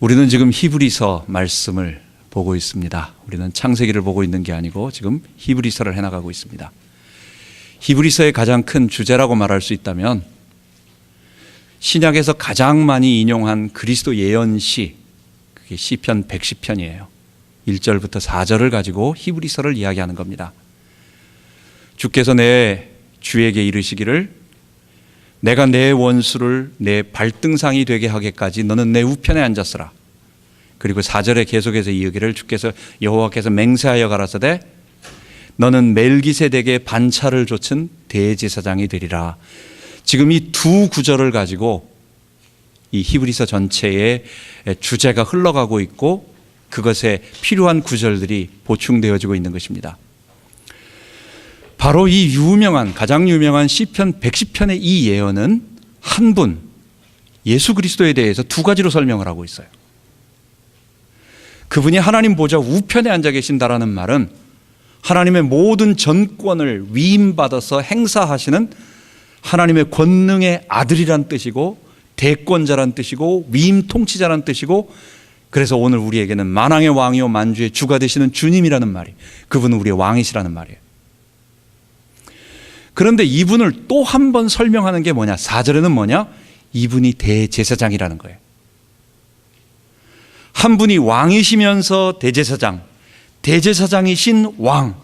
우리는 지금 히브리서 말씀을 보고 있습니다. 우리는 창세기를 보고 있는 게 아니고 지금 히브리서를 해나가고 있습니다. 히브리서의 가장 큰 주제라고 말할 수 있다면 신약에서 가장 많이 인용한 그리스도 예언시, 그게 시편 110편이에요. 1절부터 4절을 가지고 히브리서를 이야기하는 겁니다. 주께서 내 주에게 이르시기를 내가 내 원수를 내 발등상이 되게 하기까지 너는 내 우편에 앉았으라. 그리고 4절에 계속해서 이르기를 주께서 여호와께서 맹세하여 가라사대 너는 멜기세덱의 반차를 좇은 대제사장이 되리라. 지금 이 두 구절을 가지고 이 히브리서 전체의 주제가 흘러가고 있고 그것에 필요한 구절들이 보충되어지고 있는 것입니다. 바로 이 가장 유명한 시편 110편의 이 예언은 한 분, 예수 그리스도에 대해서 두 가지로 설명을 하고 있어요. 그분이 하나님 보좌 우편에 앉아 계신다라는 말은 하나님의 모든 전권을 위임받아서 행사하시는 하나님의 권능의 아들이란 뜻이고 대권자란 뜻이고 위임 통치자란 뜻이고, 그래서 오늘 우리에게는 만왕의 왕이요 만주의 주가 되시는 주님이라는 말이, 그분은 우리의 왕이시라는 말이에요. 그런데 이분을 또 한 번 설명하는 게 뭐냐? 4절에는 뭐냐? 이분이 대제사장이라는 거예요. 한 분이 왕이시면서 대제사장이신 왕.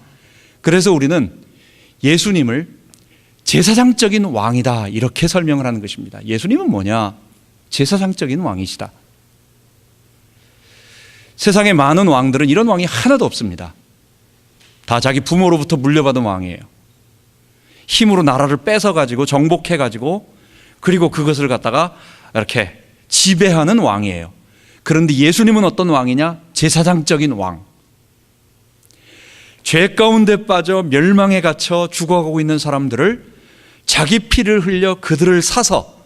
그래서 우리는 예수님을 제사장적인 왕이다 이렇게 설명을 하는 것입니다. 예수님은 뭐냐? 제사장적인 왕이시다. 세상에 많은 왕들은 이런 왕이 하나도 없습니다. 다 자기 부모로부터 물려받은 왕이에요. 힘으로 나라를 뺏어가지고 정복해가지고 그리고 그것을 갖다가 이렇게 지배하는 왕이에요. 그런데 예수님은 어떤 왕이냐? 제사장적인 왕. 죄 가운데 빠져 멸망에 갇혀 죽어가고 있는 사람들을 자기 피를 흘려 그들을 사서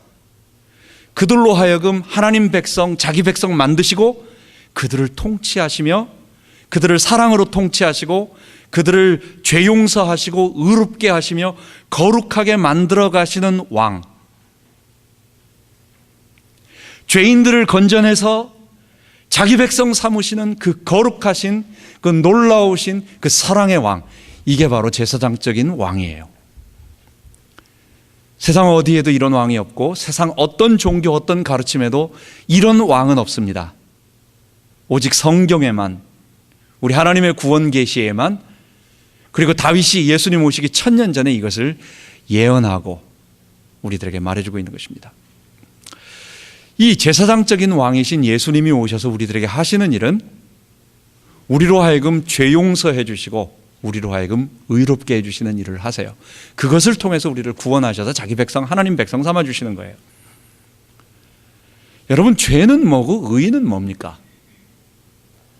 그들로 하여금 하나님 백성, 자기 백성 만드시고 그들을 통치하시며 그들을 사랑으로 통치하시고 그들을 죄 용서하시고 의롭게 하시며 거룩하게 만들어 가시는 왕. 죄인들을 건져내서 자기 백성 삼으시는 그 거룩하신 그 놀라우신 그 사랑의 왕. 이게 바로 제사장적인 왕이에요. 세상 어디에도 이런 왕이 없고 세상 어떤 종교 어떤 가르침에도 이런 왕은 없습니다. 오직 성경에만, 우리 하나님의 구원 계시에만, 그리고 다윗이 예수님 오시기 1000년 전에 이것을 예언하고 우리들에게 말해주고 있는 것입니다. 이 제사장적인 왕이신 예수님이 오셔서 우리들에게 하시는 일은 우리로 하여금 죄 용서해 주시고 우리로 하여금 의롭게 해주시는 일을 하세요. 그것을 통해서 우리를 구원하셔서 자기 백성, 하나님 백성 삼아주시는 거예요. 여러분, 죄는 뭐고 의는 뭡니까?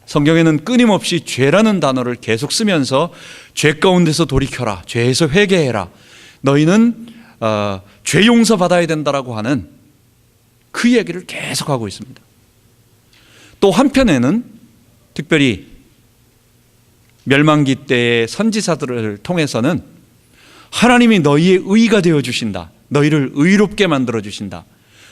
성경에는 끊임없이 죄라는 단어를 계속 쓰면서 죄 가운데서 돌이켜라, 죄에서 회개해라, 너희는 죄 용서 받아야 된다라고 하는 그 얘기를 계속하고 있습니다. 또 한편에는 특별히 멸망기 때의 선지자들을 통해서는 하나님이 너희의 의가 되어 주신다, 너희를 의롭게 만들어 주신다,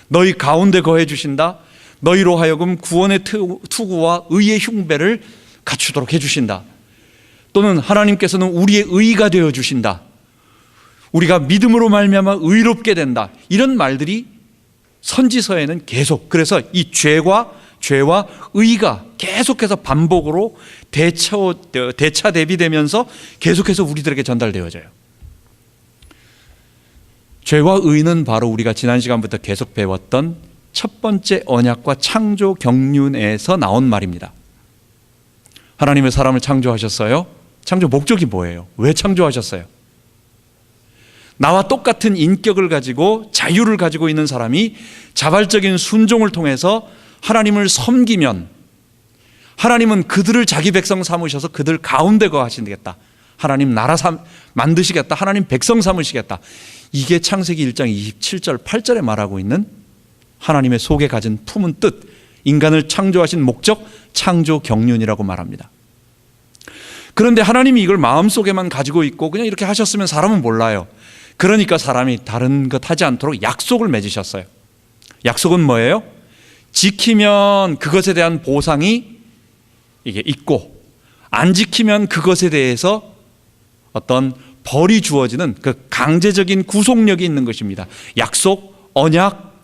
너희 가운데 거해 주신다, 너희로 하여금 구원의 투구와 의의 흉배를 갖추도록 해주신다, 또는 하나님께서는 우리의 의가 되어 주신다, 우리가 믿음으로 말미암아 의롭게 된다, 이런 말들이 선지서에는 계속, 그래서 이 죄와 의가 계속해서 반복으로 대차 대비되면서 계속해서 우리들에게 전달되어져요. 죄와 의는 바로 우리가 지난 시간부터 계속 배웠던 첫 번째 언약과 창조 경륜에서 나온 말입니다. 하나님의 사람을 창조하셨어요. 창조 목적이 뭐예요? 왜 창조하셨어요? 나와 똑같은 인격을 가지고 자유를 가지고 있는 사람이 자발적인 순종을 통해서 하나님을 섬기면 하나님은 그들을 자기 백성 삼으셔서 그들 가운데 거하시겠다, 하나님 나라 만드시겠다, 하나님 백성 삼으시겠다. 이게 창세기 1장 27절 8절에 말하고 있는 하나님의 속에 가진 품은 뜻, 인간을 창조하신 목적, 창조 경륜이라고 말합니다. 그런데 하나님이 이걸 마음속에만 가지고 있고 그냥 이렇게 하셨으면 사람은 몰라요. 그러니까 사람이 다른 것 하지 않도록 약속을 맺으셨어요. 약속은 뭐예요? 지키면 그것에 대한 보상이 이게 있고, 안 지키면 그것에 대해서 어떤 벌이 주어지는 그 강제적인 구속력이 있는 것입니다. 약속, 언약,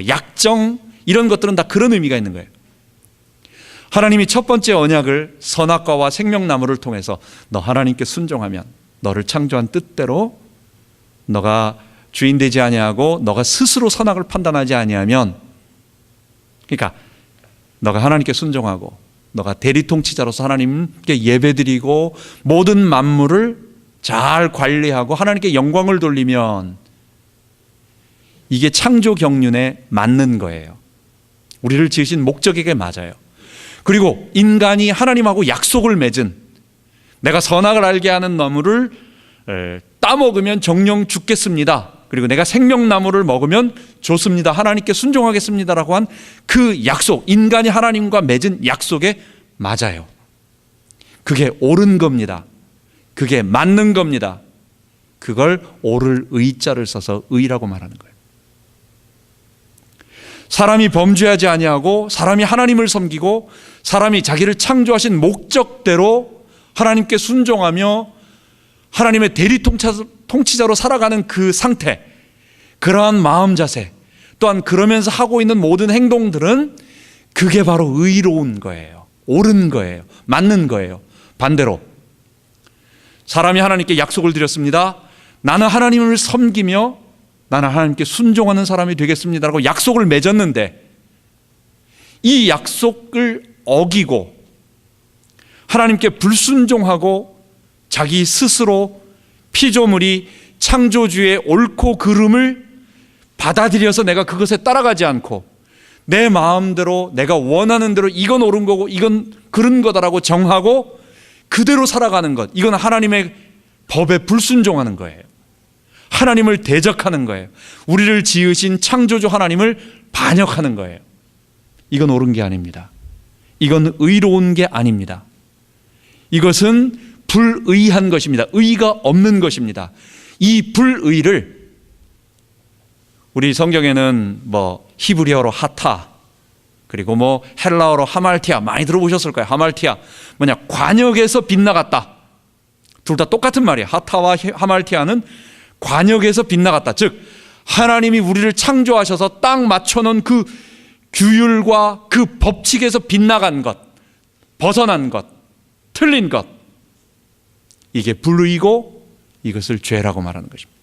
약정, 이런 것들은 다 그런 의미가 있는 거예요. 하나님이 첫 번째 언약을 선악과와 생명나무를 통해서 너 하나님께 순종하면, 너를 창조한 뜻대로 너가 주인 되지 아니하고 너가 스스로 선악을 판단하지 아니하면, 그러니까 너가 하나님께 순종하고 너가 대리통치자로서 하나님께 예배드리고 모든 만물을 잘 관리하고 하나님께 영광을 돌리면, 이게 창조 경륜에 맞는 거예요. 우리를 지으신 목적에게 맞아요. 그리고 인간이 하나님하고 약속을 맺은, 내가 선악을 알게 하는 나무를 따먹으면 정령 죽겠습니다, 그리고 내가 생명나무를 먹으면 좋습니다, 하나님께 순종하겠습니다라고 한 그 약속, 인간이 하나님과 맺은 약속에 맞아요. 그게 옳은 겁니다. 그게 맞는 겁니다. 그걸 옳을 의자를 써서 의라고 말하는 거예요. 사람이 범죄하지 아니하고 사람이 하나님을 섬기고 사람이 자기를 창조하신 목적대로 하나님께 순종하며 하나님의 대리통치자로 살아가는 그 상태, 그러한 마음 자세, 또한 그러면서 하고 있는 모든 행동들은 그게 바로 의로운 거예요. 옳은 거예요. 맞는 거예요. 반대로 사람이 하나님께 약속을 드렸습니다. 나는 하나님을 섬기며 나는 하나님께 순종하는 사람이 되겠습니다라고 약속을 맺었는데, 이 약속을 어기고 하나님께 불순종하고 자기 스스로 피조물이 창조주의 옳고 그름을 받아들여서 내가 그것에 따라가지 않고 내 마음대로 내가 원하는 대로 이건 옳은 거고 이건 그런 거다라고 정하고 그대로 살아가는 것, 이건 하나님의 법에 불순종하는 거예요. 하나님을 대적하는 거예요. 우리를 지으신 창조주 하나님을 반역하는 거예요. 이건 옳은 게 아닙니다. 이건 의로운 게 아닙니다. 이것은 불의한 것입니다. 의가 없는 것입니다. 이 불의를 우리 성경에는 히브리어로 하타, 그리고 헬라어로 하말티아, 많이 들어보셨을 거예요. 하말티아 뭐냐, 관역에서 빗나갔다. 둘 다 똑같은 말이에요. 하타와 하말티아는 관역에서 빗나갔다. 즉 하나님이 우리를 창조하셔서 딱 맞춰놓은 그 규율과 그 법칙에서 빗나간 것, 벗어난 것, 틀린 것, 이게 불의고 이것을 죄라고 말하는 것입니다.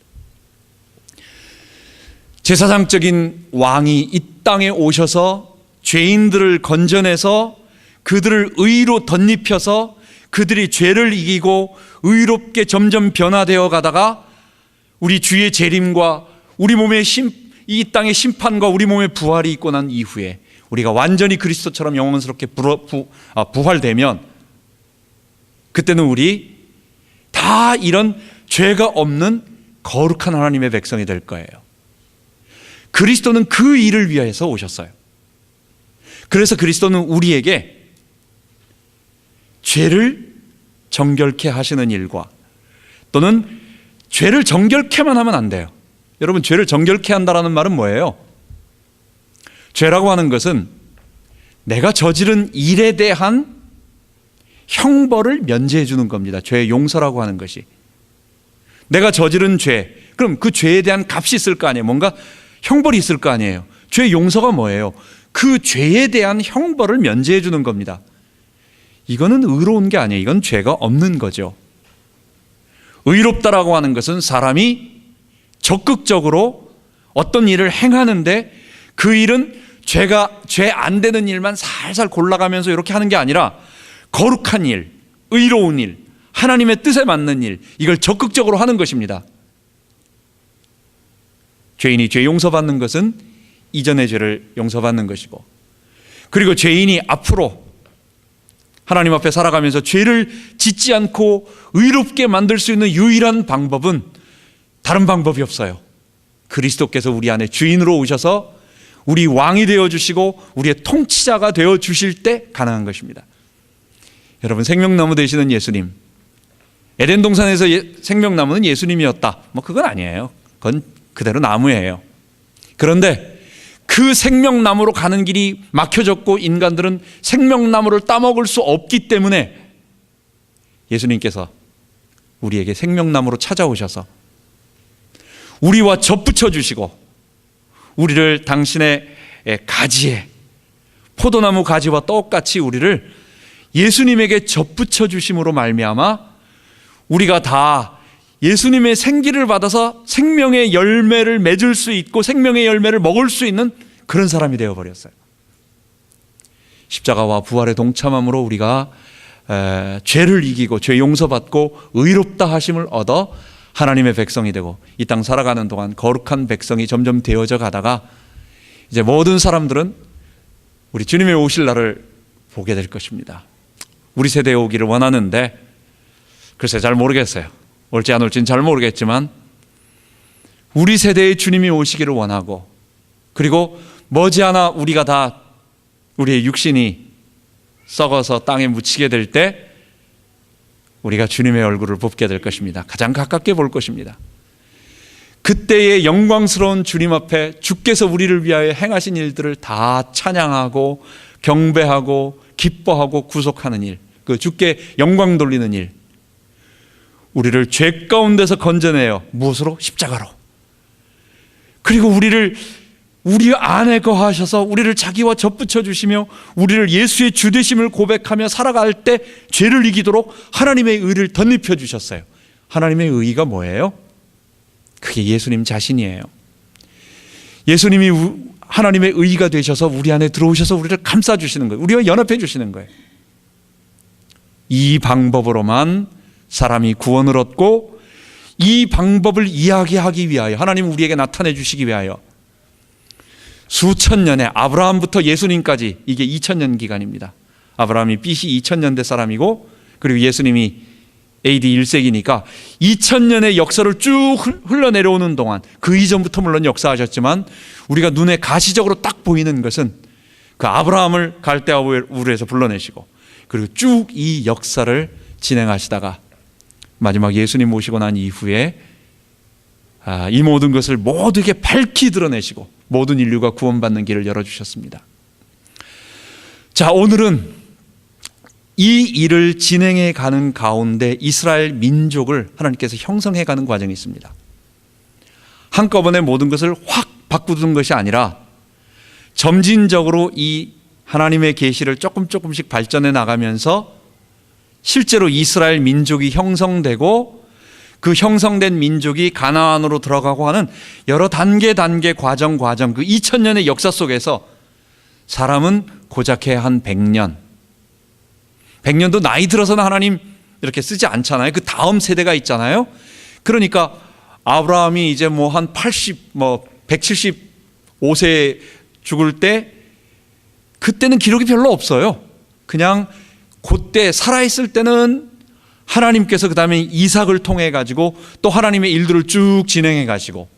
제사장적인 왕이 이 땅에 오셔서 죄인들을 건져내서 그들을 의로 덧입혀서 그들이 죄를 이기고 의롭게 점점 변화되어 가다가 우리 주의 재림과 우리 몸의 이 땅의 심판과 우리 몸의 부활이 있고 난 이후에 우리가 완전히 그리스도처럼 영원스럽게 부활되면, 그때는 우리 다 이런 죄가 없는 거룩한 하나님의 백성이 될 거예요. 그리스도는 그 일을 위해서 오셨어요. 그래서 그리스도는 우리에게 죄를 정결케 하시는 일과, 또는 죄를 정결케만 하면 안 돼요. 여러분, 죄를 정결케 한다는 말은 뭐예요? 죄라고 하는 것은 내가 저지른 일에 대한 형벌을 면제해 주는 겁니다. 죄의 용서라고 하는 것이. 내가 저지른 죄, 그럼 그 죄에 대한 값이 있을 거 아니에요. 뭔가 형벌이 있을 거 아니에요. 죄의 용서가 뭐예요? 그 죄에 대한 형벌을 면제해 주는 겁니다. 이거는 의로운 게 아니에요. 이건 죄가 없는 거죠. 의롭다라고 하는 것은 사람이 적극적으로 어떤 일을 행하는데 그 일은 죄 안 되는 일만 살살 골라가면서 이렇게 하는 게 아니라 거룩한 일, 의로운 일, 하나님의 뜻에 맞는 일, 이걸 적극적으로 하는 것입니다. 죄인이 죄 용서받는 것은 이전의 죄를 용서받는 것이고, 그리고 죄인이 앞으로 하나님 앞에 살아가면서 죄를 짓지 않고 의롭게 만들 수 있는 유일한 방법은 다른 방법이 없어요. 그리스도께서 우리 안에 주인으로 오셔서 우리 왕이 되어주시고 우리의 통치자가 되어주실 때 가능한 것입니다. 여러분, 생명나무 되시는 예수님, 에덴 동산에서 생명나무는 예수님이었다, 그건 아니에요. 그건 그대로 나무예요. 그런데 그 그 생명나무로 가는 길이 막혀졌고 인간들은 생명나무를 따먹을 수 없기 때문에 예수님께서 우리에게 생명나무로 찾아오셔서 우리와 접붙여 주시고 우리를 당신의 가지에, 포도나무 가지와 똑같이 우리를 예수님에게 접붙여 주심으로 말미암아 우리가 다 예수님의 생기를 받아서 생명의 열매를 맺을 수 있고 생명의 열매를 먹을 수 있는 그런 사람이 되어버렸어요. 십자가와 부활의 동참함으로 우리가 죄를 이기고 죄 용서받고 의롭다 하심을 얻어 하나님의 백성이 되고 이 땅 살아가는 동안 거룩한 백성이 점점 되어져 가다가 이제 모든 사람들은 우리 주님의 오실 날을 보게 될 것입니다. 우리 세대에 오기를 원하는데 글쎄 잘 모르겠어요. 올지 안 올지는 잘 모르겠지만 우리 세대에 주님이 오시기를 원하고 그리고 머지않아 우리가 다 우리의 육신이 썩어서 땅에 묻히게 될 때 우리가 주님의 얼굴을 보게 될 것입니다. 가장 가깝게 볼 것입니다. 그때의 영광스러운 주님 앞에 주께서 우리를 위하여 행하신 일들을 다 찬양하고 경배하고 기뻐하고 구속하는 일, 그 주께 영광 돌리는 일, 우리를 죄 가운데서 건져내어 무엇으로? 십자가로. 그리고 우리를 우리 안에 거하셔서 우리를 자기와 접붙여 주시며 우리를 예수의 주되심을 고백하며 살아갈 때 죄를 이기도록 하나님의 의를 덧입혀 주셨어요. 하나님의 의가 뭐예요? 그게 예수님 자신이에요. 예수님이 하나님의 의가 되셔서 우리 안에 들어오셔서 우리를 감싸주시는 거예요. 우리와 연합해 주시는 거예요. 이 방법으로만 사람이 구원을 얻고 이 방법을 이야기하기 위하여 하나님 우리에게 나타내 주시기 위하여 수천 년에 아브라함부터 예수님까지 이게 2000년 기간입니다. 아브라함이 BC 2000년대 사람이고 그리고 예수님이 AD 1세기니까 2000년의 역사를 쭉 흘러내려오는 동안 그 이전부터 물론 역사하셨지만 우리가 눈에 가시적으로 딱 보이는 것은 그 아브라함을 갈대아 우르에서 불러내시고 그리고 쭉 이 역사를 진행하시다가 마지막 예수님 모시고 난 이후에 이 모든 것을 모두에게 밝히 드러내시고 모든 인류가 구원받는 길을 열어주셨습니다. 자, 오늘은 이 일을 진행해 가는 가운데 이스라엘 민족을 하나님께서 형성해 가는 과정이 있습니다. 한꺼번에 모든 것을 확 바꾸는 것이 아니라 점진적으로 이 하나님의 계시를 조금씩 발전해 나가면서 실제로 이스라엘 민족이 형성되고 그 형성된 민족이 가나안으로 들어가고 하는 여러 단계 과정 그 2000년의 역사 속에서 사람은 고작 한 100년도 나이 들어서는 하나님 이렇게 쓰지 않잖아요. 그 다음 세대가 있잖아요. 그러니까 아브라함이 이제 뭐 한 175세 죽을 때 그때는 기록이 별로 없어요. 그냥 그때 살아있을 때는 하나님께서 그 다음에 이삭을 통해 가지고 또 하나님의 일들을 쭉 진행해 가시고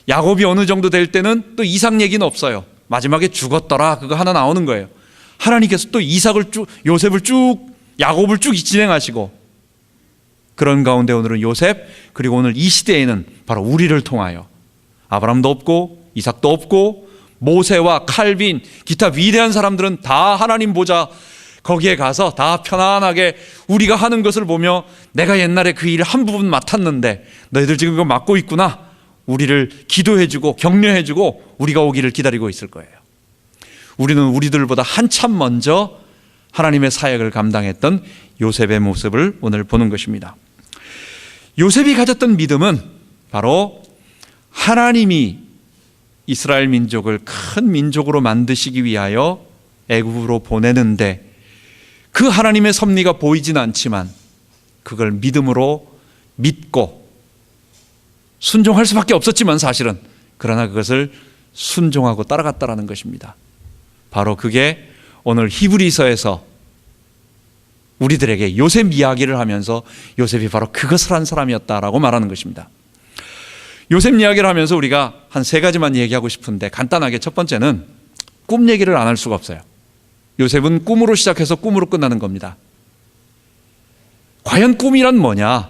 야곱이 어느 정도 될 때는 또 이삭 얘기는 없어요. 마지막에 죽었더라 그거 하나 나오는 거예요. 하나님께서 또 이삭을 쭉 요셉을 쭉 야곱을 쭉 진행하시고 그런 가운데 오늘은 요셉 그리고 오늘 이 시대에는 바로 우리를 통하여 아브라함도 없고 이삭도 없고 모세와 칼빈 기타 위대한 사람들은 다 하나님 보좌 거기에 가서 다 편안하게 우리가 하는 것을 보며 내가 옛날에 그 일을 한 부분 맡았는데 너희들 지금 이거 맡고 있구나. 우리를 기도해주고 격려해주고 우리가 오기를 기다리고 있을 거예요. 우리는 우리들보다 한참 먼저 하나님의 사역을 감당했던 요셉의 모습을 오늘 보는 것입니다. 요셉이 가졌던 믿음은 바로 하나님이 이스라엘 민족을 큰 민족으로 만드시기 위하여 애굽으로 보내는데 그 하나님의 섭리가 보이진 않지만 그걸 믿음으로 믿고 순종할 수밖에 없었지만 사실은 그러나 그것을 순종하고 따라갔다라는 것입니다. 바로 그게 오늘 히브리서에서 우리들에게 요셉 이야기를 하면서 요셉이 바로 그것을 한 사람이었다라고 말하는 것입니다. 요셉 이야기를 하면서 우리가 한 3가지만 얘기하고 싶은데 간단하게 첫 번째는 꿈 얘기를 안 할 수가 없어요. 요셉은 꿈으로 시작해서 꿈으로 끝나는 겁니다. 과연 꿈이란 뭐냐?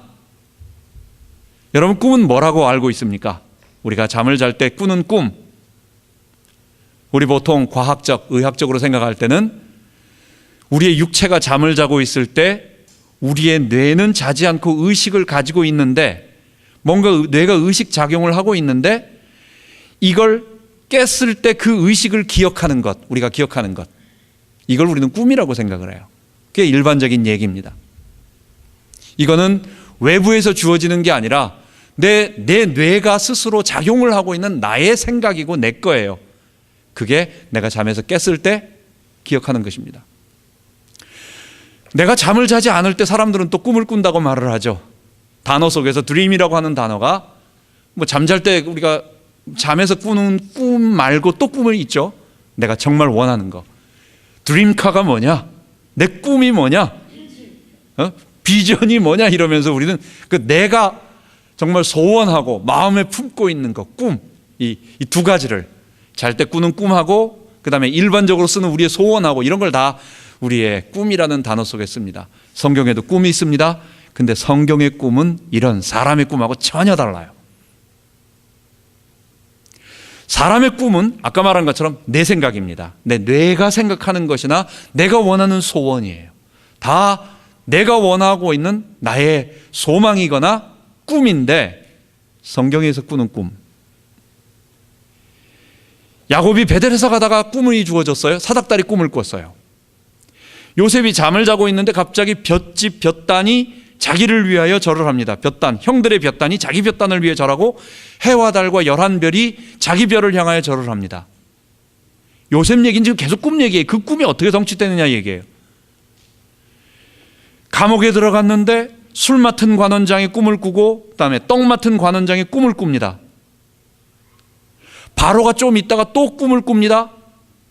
여러분 꿈은 뭐라고 알고 있습니까? 우리가 잠을 잘 때 꾸는 꿈. 우리 보통 과학적, 의학적으로 생각할 때는 우리의 육체가 잠을 자고 있을 때 우리의 뇌는 자지 않고 의식을 가지고 있는데, 뭔가 뇌가 의식 작용을 하고 있는데 이걸 깼을 때 그 의식을 기억하는 것, 우리가 기억하는 것, 이걸 우리는 꿈이라고 생각을 해요. 그게 일반적인 얘기입니다. 이거는 외부에서 주어지는 게 아니라 내 뇌가 스스로 작용을 하고 있는 나의 생각이고 내 거예요. 그게 내가 잠에서 깼을 때 기억하는 것입니다. 내가 잠을 자지 않을 때 사람들은 또 꿈을 꾼다고 말을 하죠. 단어 속에서 드림이라고 하는 단어가 뭐 잠잘 때 우리가 잠에서 꾸는 꿈 말고 또 꿈이 있죠. 내가 정말 원하는 거. 드림카가 뭐냐? 내 꿈이 뭐냐? 비전이 뭐냐? 이러면서 우리는 그 내가 정말 소원하고 마음에 품고 있는 것, 꿈, 이 두 가지를 잘 때 꾸는 꿈하고 그 다음에 일반적으로 쓰는 우리의 소원하고 이런 걸 다 우리의 꿈이라는 단어 속에 씁니다. 성경에도 꿈이 있습니다. 근데 성경의 꿈은 이런 사람의 꿈하고 전혀 달라요. 사람의 꿈은 아까 말한 것처럼 내 생각입니다. 내 뇌가 생각하는 것이나 내가 원하는 소원이에요. 다 내가 원하고 있는 나의 소망이거나 꿈인데, 성경에서 꾸는 꿈, 야곱이 베델에서 가다가 꿈이 주어졌어요. 사닥다리 꿈을 꿨어요. 요셉이 잠을 자고 있는데 갑자기 볏집 볏단이 자기를 위하여 절을 합니다. 볏단, 형들의 볏단이 자기 볏단을 위해 절하고 해와 달과 11별이 자기 별을 향하여 절을 합니다. 요셉 얘기는 지금 계속 꿈 얘기예요. 그 꿈이 어떻게 성취되느냐 얘기예요. 감옥에 들어갔는데 술 맡은 관원장이 꿈을 꾸고 그다음에 떡 맡은 관원장이 꿈을 꿉니다. 바로가 좀 있다가 또 꿈을 꿉니다.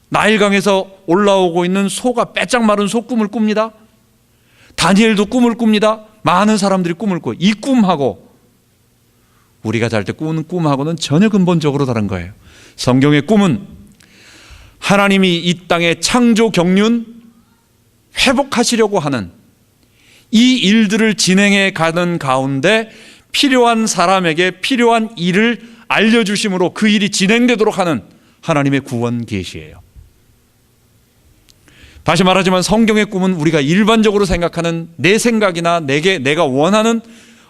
나일강에서 올라오고 있는 소가 빼짝 마른 소 꿈을 꿉니다. 다니엘도 꿈을 꿉니다. 많은 사람들이 꿈을 꿔요. 이 꿈하고 우리가 잘 때 꾸는 꿈하고는 전혀 근본적으로 다른 거예요. 성경의 꿈은 하나님이 이 땅의 창조 경륜 회복하시려고 하는 이 일들을 진행해 가는 가운데 필요한 사람에게 필요한 일을 알려주심으로 그 일이 진행되도록 하는 하나님의 구원 계시예요. 다시 말하지만 성경의 꿈은 우리가 일반적으로 생각하는 내 생각이나 내가 원하는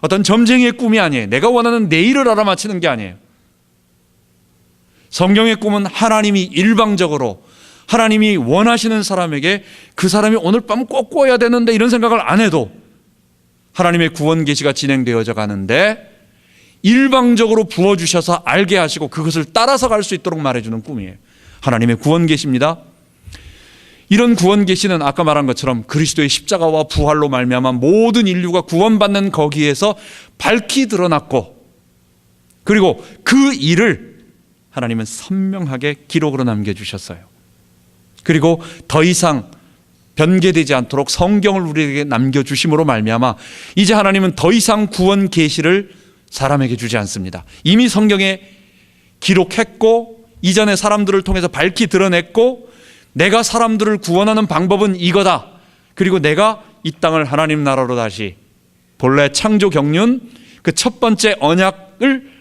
어떤 점쟁이의 꿈이 아니에요. 내가 원하는 내일을 알아맞히는 게 아니에요. 성경의 꿈은 하나님이 일방적으로 하나님이 원하시는 사람에게 그 사람이 오늘 밤 꼭 꿔야 되는데 이런 생각을 안 해도 하나님의 구원 계시가 진행되어져 가는데 일방적으로 부어주셔서 알게 하시고 그것을 따라서 갈 수 있도록 말해주는 꿈이에요. 하나님의 구원 계시입니다. 이런 구원 계시는 아까 말한 것처럼 그리스도의 십자가와 부활로 말미암아 모든 인류가 구원받는 거기에서 밝히 드러났고, 그리고 그 일을 하나님은 선명하게 기록으로 남겨주셨어요. 그리고 더 이상 변개되지 않도록 성경을 우리에게 남겨주심으로 말미암아 이제 하나님은 더 이상 구원 계시를 사람에게 주지 않습니다. 이미 성경에 기록했고 이전에 사람들을 통해서 밝히 드러냈고, 내가 사람들을 구원하는 방법은 이거다. 그리고 내가 이 땅을 하나님 나라로 다시 본래 창조 경륜 그 첫 번째 언약을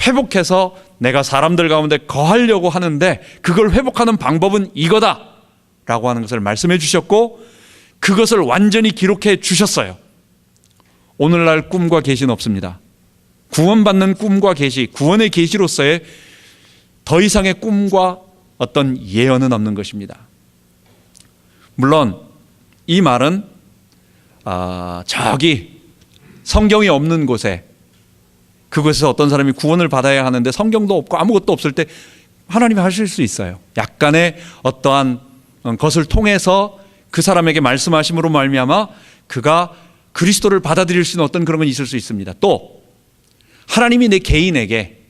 회복해서 내가 사람들 가운데 거하려고 하는데 그걸 회복하는 방법은 이거다 라고 하는 것을 말씀해 주셨고, 그것을 완전히 기록해 주셨어요. 오늘날 꿈과 계시는 없습니다. 구원받는 꿈과 계시, 구원의 계시로서의 더 이상의 꿈과 어떤 예언은 없는 것입니다. 물론 이 말은 저기 성경이 없는 곳에, 그곳에서 어떤 사람이 구원을 받아야 하는데 성경도 없고 아무것도 없을 때 하나님이 하실 수 있어요. 약간의 어떠한 것을 통해서 그 사람에게 말씀하심으로 말미암아 그가 그리스도를 받아들일 수 있는 어떤 그런 건 있을 수 있습니다. 또 하나님이 내 개인에게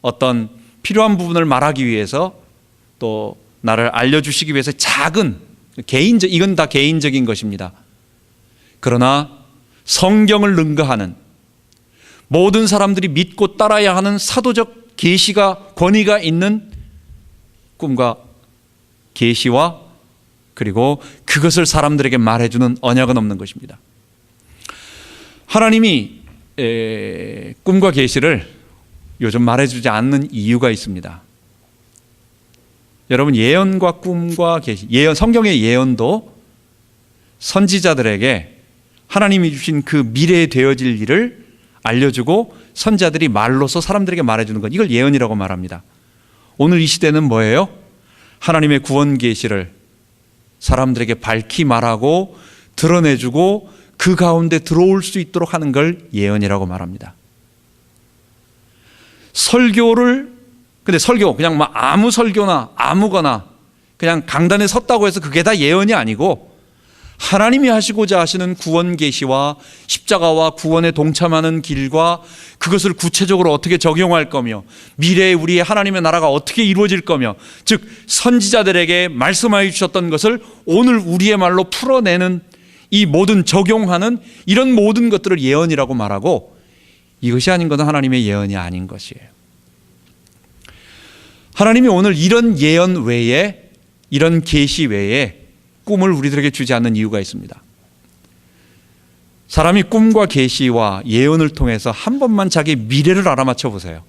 어떤 필요한 부분을 말하기 위해서 또 나를 알려주시기 위해서 작은 이건 다 개인적인 것입니다. 그러나 성경을 능가하는 모든 사람들이 믿고 따라야 하는 사도적 계시가 권위가 있는 꿈과 계시와 그리고 그것을 사람들에게 말해주는 언약은 없는 것입니다. 하나님이 꿈과 계시를 요즘 말해주지 않는 이유가 있습니다. 여러분, 예언과 꿈과 계시, 성경의 예언도 선지자들에게 하나님이 주신 그 미래에 되어질 일을 알려주고 선지자들이 말로서 사람들에게 말해주는 것, 이걸 예언이라고 말합니다. 오늘 이 시대는 뭐예요? 하나님의 구원 계시를 사람들에게 밝히 말하고 드러내주고 그 가운데 들어올 수 있도록 하는 걸 예언이라고 말합니다. 근데 설교 그냥 막 아무 설교나 아무거나 그냥 강단에 섰다고 해서 그게 다 예언이 아니고, 하나님이 하시고자 하시는 구원 계시와 십자가와 구원에 동참하는 길과 그것을 구체적으로 어떻게 적용할 거며 미래에 우리의 하나님의 나라가 어떻게 이루어질 거며, 즉 선지자들에게 말씀하여 주셨던 것을 오늘 우리의 말로 풀어내는, 이 모든 적용하는 이런 모든 것들을 예언이라고 말하고, 이것이 아닌 것은 하나님의 예언이 아닌 것이에요. 하나님이 오늘 이런 예언 외에, 이런 계시 외에 꿈을 우리들에게 주지 않는 이유가 있습니다. 사람이 꿈과 계시와 예언을 통해서 한 번만 자기 미래를 알아맞혀 보세요.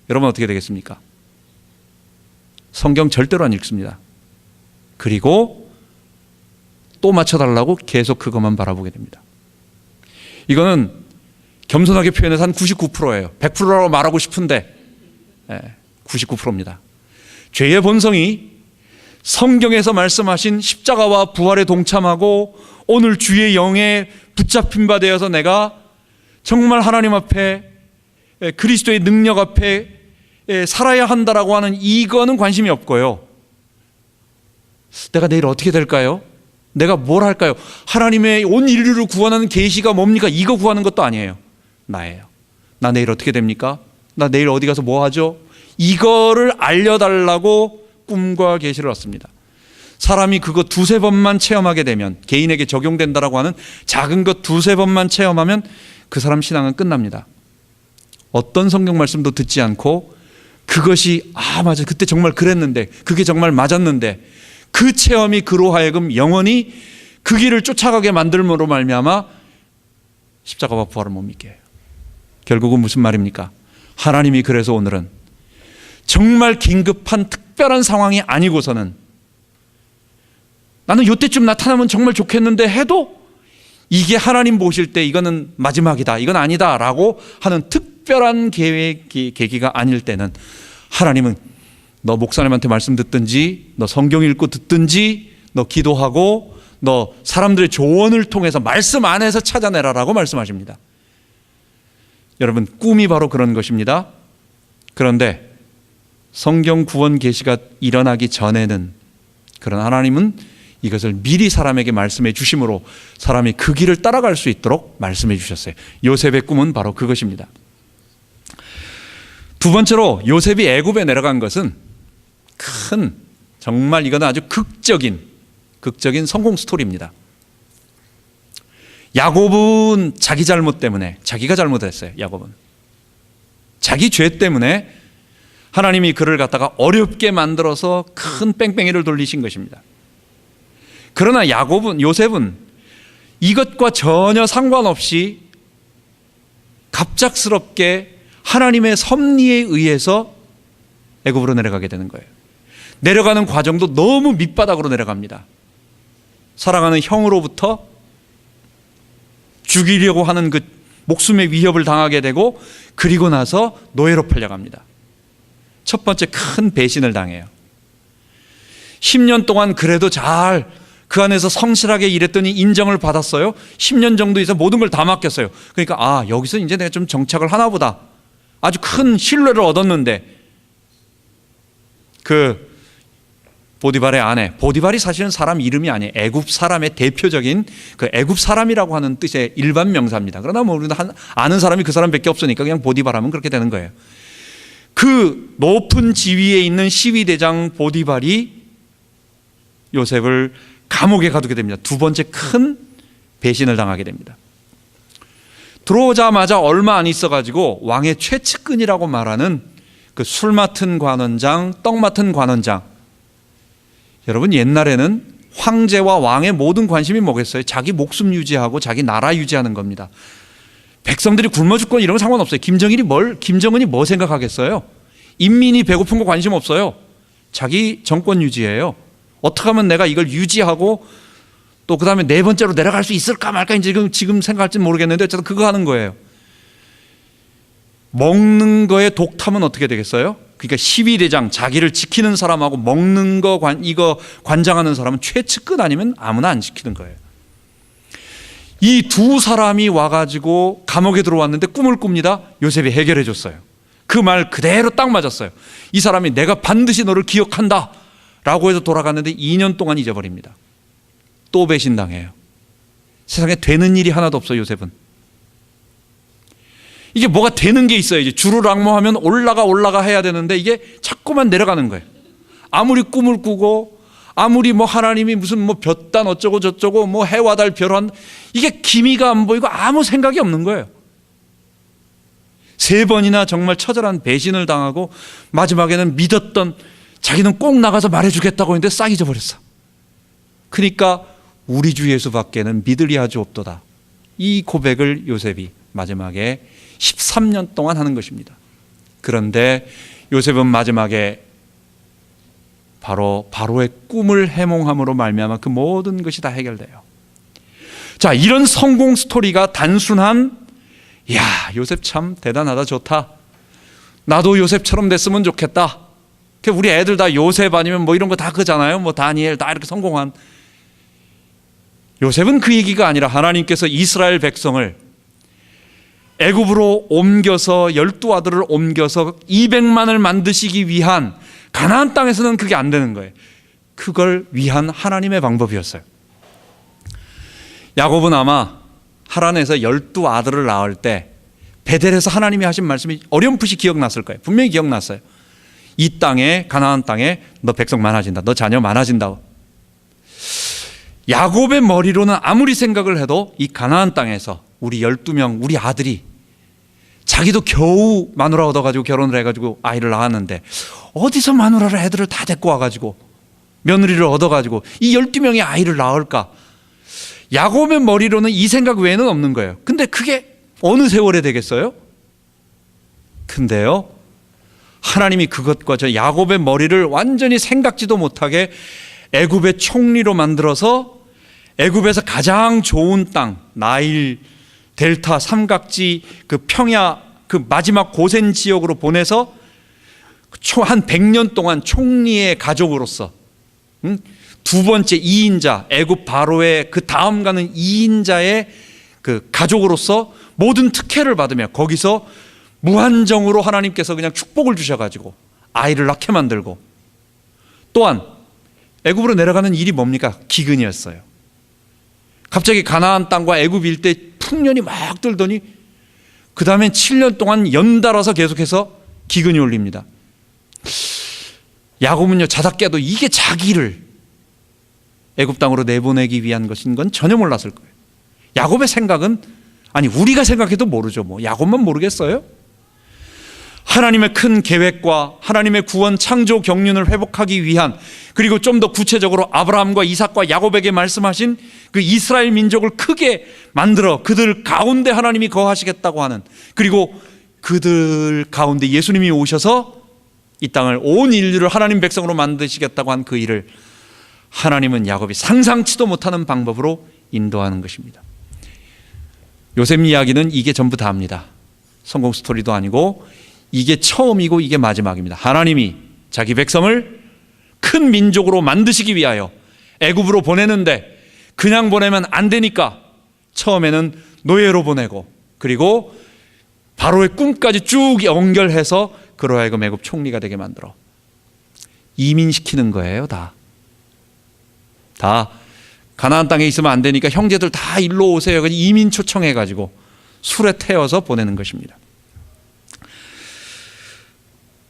여러분 어떻게 되겠습니까? 성경 절대로 안 읽습니다. 그리고 또 맞춰달라고 계속 그것만 바라보게 됩니다. 이거는 겸손하게 표현해서 한 99%예요. 100%라고 말하고 싶은데 99%입니다. 죄의 본성이 성경에서 말씀하신 십자가와 부활에 동참하고 오늘 주의 영에 붙잡힌 바 되어서 내가 정말 하나님 앞에, 그리스도의 능력 앞에 살아야 한다라고 하는 이거는 관심이 없고요. 내가 내일 어떻게 될까요? 내가 뭘 할까요? 하나님의 온 인류를 구원하는 계시가 뭡니까? 이거 구하는 것도 아니에요. 나예요. 나 내일 어떻게 됩니까? 나 내일 어디 가서 뭐 하죠? 이거를 알려달라고 꿈과 계시를 얻습니다. 사람이 그거 두세 번만 체험하게 되면, 개인에게 적용된다라고 하는 작은 것 두세 번만 체험하면 그 사람 신앙은 끝납니다. 어떤 성경 말씀도 듣지 않고 그것이 맞아, 그때 정말 그랬는데, 그게 정말 맞았는데, 그 체험이 그로 하여금 영원히 그 길을 쫓아가게 만들므로 말미암아 십자가와 부활을 못 믿게 해요. 결국은 무슨 말입니까? 하나님이 그래서 오늘은 정말 긴급한 특별한 상황이 아니고서는 나는 이때쯤 나타나면 정말 좋겠는데 해도 이게 하나님 보실 때 이거는 마지막이다, 이건 아니다 라고 하는 특별한 계기가 아닐 때는 하나님은 너 목사님한테 말씀 듣든지, 너 성경 읽고 듣든지, 너 기도하고, 너 사람들의 조언을 통해서 말씀 안에서 찾아내라라고 말씀하십니다. 여러분, 꿈이 바로 그런 것입니다. 그런데 성경 구원 계시가 일어나기 전에는, 그런 하나님은 이것을 미리 사람에게 말씀해 주심으로 사람이 그 길을 따라갈 수 있도록 말씀해 주셨어요. 요셉의 꿈은 바로 그것입니다. 두 번째로 요셉이 애굽에 내려간 것은 정말 이거는 아주 극적인 성공 스토리입니다. 야곱은 자기 잘못 때문에, 자기가 잘못했어요. 야곱은 자기 죄 때문에 하나님이 그를 갖다가 어렵게 만들어서 큰 뺑뺑이를 돌리신 것입니다. 그러나 요셉은 이것과 전혀 상관없이 갑작스럽게 하나님의 섭리에 의해서 애굽으로 내려가게 되는 거예요. 내려가는 과정도 너무 밑바닥으로 내려갑니다. 사랑하는 형으로부터 죽이려고 하는 그 목숨의 위협을 당하게 되고, 그리고 나서 노예로 팔려갑니다. 첫 번째 큰 배신을 당해요. 10년 동안 그래도 잘 그 안에서 성실하게 일했더니 인정을 받았어요. 10년 정도 있어 모든 걸 다 맡겼어요. 그러니까 여기서 이제 내가 좀 정착을 하나 보다. 아주 큰 신뢰를 얻었는데, 그 보디발의 아내, 보디발이 사실은 사람 이름이 아니에요. 애굽 사람의 대표적인 그 애굽 사람이라고 하는 뜻의 일반 명사입니다. 그러나 뭐 우리는 아는 사람이 그 사람밖에 없으니까 그냥 보디발 하면 그렇게 되는 거예요. 그 높은 지위에 있는 시위대장 보디발이 요셉을 감옥에 가두게 됩니다. 두 번째 큰 배신을 당하게 됩니다. 들어오자마자 얼마 안 있어가지고 왕의 최측근이라고 말하는 그 술 맡은 관원장, 떡 맡은 관원장. 여러분, 옛날에는 황제와 왕의 모든 관심이 뭐겠어요? 자기 목숨 유지하고 자기 나라 유지하는 겁니다. 백성들이 굶어 죽건 이런 건 상관없어요. 김정은이 뭐 생각하겠어요? 인민이 배고픈 거 관심 없어요. 자기 정권 유지예요. 어떻게 하면 내가 이걸 유지하고 또 그 다음에 네 번째로 내려갈 수 있을까 말까 지금 생각할지는 모르겠는데 어쨌든 그거 하는 거예요. 먹는 거에 독탐은 어떻게 되겠어요? 그러니까 12대장 자기를 지키는 사람하고 먹는 거 이거 관장하는 사람은 최측근 아니면 아무나 안 지키는 거예요. 이 두 사람이 와가지고 감옥에 들어왔는데 꿈을 꿉니다. 요셉이 해결해 줬어요. 그 말 그대로 딱 맞았어요. 이 사람이 내가 반드시 너를 기억한다 라고 해서 돌아갔는데 2년 동안 잊어버립니다. 또 배신당해요. 세상에 되는 일이 하나도 없어요. 요셉은 이게 뭐가 되는 게 있어야지. 주르락모하면 올라가 해야 되는데 이게 자꾸만 내려가는 거예요. 아무리 꿈을 꾸고 아무리 뭐 하나님이 무슨 뭐 볕단 어쩌고 저쩌고 뭐 해와 달 별한 이게 기미가 안 보이고 아무 생각이 없는 거예요. 3번이나 정말 처절한 배신을 당하고 마지막에는 믿었던 자기는 꼭 나가서 말해주겠다고 했는데 싹 잊어버렸어. 그러니까 우리 주 예수밖에는 믿으리 하지 없도다. 이 고백을 요셉이 마지막에 13년 동안 하는 것입니다. 그런데 요셉은 마지막에 바로 바로의 꿈을 해몽함으로 말미암아 그 모든 것이 다 해결돼요. 자, 이런 성공 스토리가 단순한 야, 요셉 참 대단하다, 좋다, 나도 요셉처럼 됐으면 좋겠다, 우리 애들 다 요셉 아니면 뭐 이런 거 다 그잖아요. 뭐 다니엘 다 이렇게 성공한. 요셉은 그 얘기가 아니라 하나님께서 이스라엘 백성을 애굽으로 옮겨서 12아들을 옮겨서 200만을 만드시기 위한, 가나안 땅에서는 그게 안 되는 거예요. 그걸 위한 하나님의 방법이었어요. 야곱은 아마 하란에서 12아들을 낳을 때 베델에서 하나님이 하신 말씀이 어렴풋이 기억났을 거예요. 분명히 기억났어요. 이 땅에, 가나안 땅에 너 백성 많아진다, 너 자녀 많아진다. 야곱의 머리로는 아무리 생각을 해도 이 가나안 땅에서 우리 12명 우리 아들이, 자기도 겨우 마누라 얻어가지고 결혼을 해가지고 아이를 낳았는데 어디서 마누라를 애들을 다 데리고 와가지고 며느리를 얻어가지고 이 12명의 아이를 낳을까. 야곱의 머리로는 이 생각 외에는 없는 거예요. 근데 그게 어느 세월에 되겠어요? 근데요, 하나님이 그것과 저 야곱의 머리를 완전히 생각지도 못하게 애굽의 총리로 만들어서 애굽에서 가장 좋은 땅, 나일 델타 삼각지 그 평야 그 마지막 고센 지역으로 보내서 한 100년 동안 총리의 가족으로서, 두 번째 2인자, 애굽 바로의 그 다음 가는 2인자의 그 가족으로서 모든 특혜를 받으며 거기서 무한정으로 하나님께서 그냥 축복을 주셔가지고 아이를 낳게 만들고, 또한 애굽으로 내려가는 일이 뭡니까? 기근이었어요. 갑자기 가나안 땅과 애굽 일대 풍년이 막 들더니 그 다음엔 7년 동안 연달아서 계속해서 기근이 올립니다. 야곱은요, 자다 깨도 이게 자기를 애굽 땅으로 내보내기 위한 것인 건 전혀 몰랐을 거예요. 야곱의 생각은, 아니 우리가 생각해도 모르죠. 뭐 야곱만 모르겠어요? 하나님의 큰 계획과 하나님의 구원 창조 경륜을 회복하기 위한, 그리고 좀 더 구체적으로 아브라함과 이삭과 야곱에게 말씀하신 그 이스라엘 민족을 크게 만들어 그들 가운데 하나님이 거하시겠다고 하는, 그리고 그들 가운데 예수님이 오셔서 이 땅을, 온 인류를 하나님 백성으로 만드시겠다고 한 그 일을 하나님은 야곱이 상상치도 못하는 방법으로 인도하는 것입니다. 요셉 이야기는 이게 전부 다입니다. 성공 스토리도 아니고 이게 처음이고 이게 마지막입니다. 하나님이 자기 백성을 큰 민족으로 만드시기 위하여 애굽으로 보내는데 그냥 보내면 안 되니까 처음에는 노예로 보내고, 그리고 바로의 꿈까지 쭉 연결해서 그로 하여금 애굽 총리가 되게 만들어 이민시키는 거예요. 다 가나안 땅에 있으면 안 되니까 형제들 다 일로 오세요. 이민 초청해가지고 술에 태워서 보내는 것입니다.